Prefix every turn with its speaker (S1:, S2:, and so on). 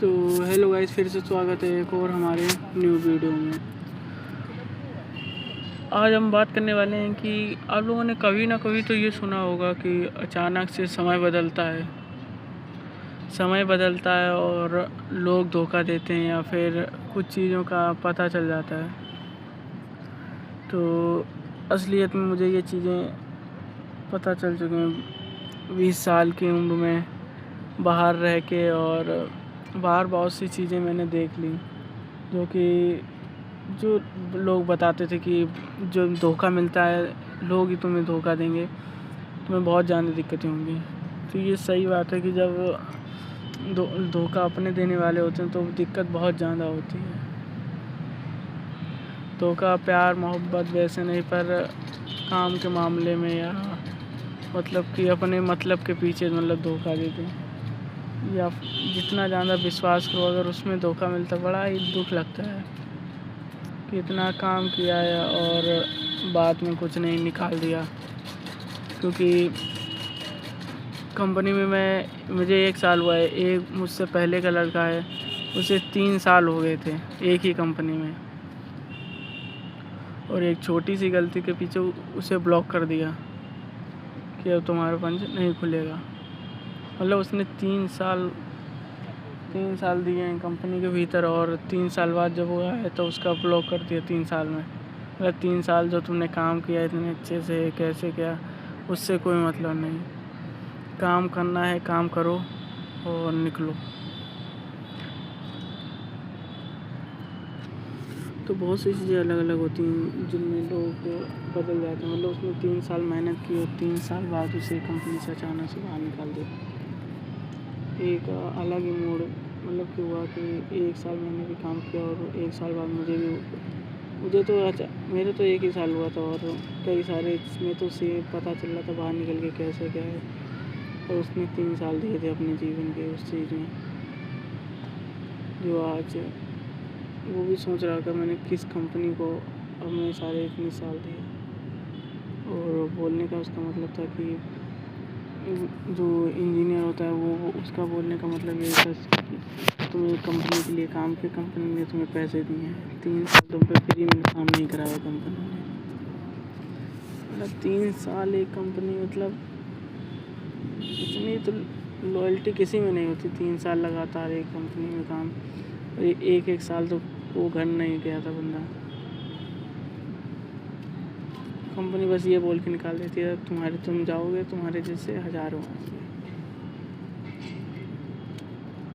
S1: तो hello guys, फिर से स्वागत है एक और हमारे न्यू वीडियो में। आज हम बात करने वाले हैं कि आप लोगों ने कभी ना कभी तो ये सुना होगा कि अचानक से समय बदलता है और लोग धोखा देते हैं या फिर कुछ चीज़ों का पता चल जाता है। तो असलियत में मुझे ये चीज़ें पता चल चुकी हैं 20 साल की उम्र में बाहर रह के, और बाहर बहुत सी चीज़ें मैंने देख ली जो लोग बताते थे कि जो धोखा मिलता है लोग ही तुम्हें धोखा देंगे, तुम्हें बहुत ज़्यादा दिक्कतें होंगी। तो ये सही बात है कि जब धोखा अपने देने वाले होते हैं तो दिक्कत बहुत ज़्यादा होती है। धोखा प्यार मोहब्बत वैसे नहीं, पर काम के मामले में या मतलब कि अपने मतलब के पीछे धोखा देते हैं, या जितना ज़्यादा विश्वास करो अगर उसमें धोखा मिलता बड़ा ही दुख लगता है कि इतना काम किया है और बाद में कुछ नहीं निकाल दिया। क्योंकि कंपनी में मुझे 1 साल हुआ है, एक मुझसे पहले का लड़का है उसे 3 साल हो गए थे एक ही कंपनी में, और एक छोटी सी गलती के पीछे उसे ब्लॉक कर दिया कि अब तुम्हारा पंच नहीं खुलेगा। मतलब उसने 3 साल दिए हैं कंपनी के भीतर, और 3 साल बाद जब हुआ है तो उसका ब्लॉक कर दिया 3 साल में। मतलब 3 साल जो तुमने काम किया इतने अच्छे से कैसे किया, उससे कोई मतलब नहीं। काम करना है, काम करो और निकलो। तो बहुत सी चीज़ें अलग अलग होती हैं जिनमें लोग बदल जाते हैं। मतलब उसने 3 साल मेहनत की और 3 साल बाद उसे कंपनी से अचानक से बाहर निकाल दिया। एक अलग ही मूड मतलब कि हुआ कि 1 साल मैंने भी काम किया और 1 साल बाद मेरे तो 1 ही साल हुआ था, और कई सारे इसमें तो उसे पता चल रहा था बाहर निकल के कैसे क्या है, और उसने 3 साल दिए थे अपने जीवन के उस चीज़ में, जो आज वो भी सोच रहा था मैंने किस कंपनी को अपने सारे इतने साल दिए। और बोलने का उसका मतलब था कि जो इंजीनियर होता है वो उसका बोलने का मतलब ये था कि तुम्हें कंपनी के लिए काम किया, कंपनी ने तुम्हें पैसे दिए हैं, 3 साल तुम पे फ्री में काम नहीं कराया कंपनी ने। मतलब 3 साल एक कंपनी, मतलब इतनी तो लॉयल्टी किसी में नहीं होती। 3 साल लगातार एक कंपनी में काम, एक साल तो वो घर नहीं गया था बंदा। कंपनी बस ये बोल के निकाल देती है तुम जाओगे, तुम्हारे जैसे हज़ारों।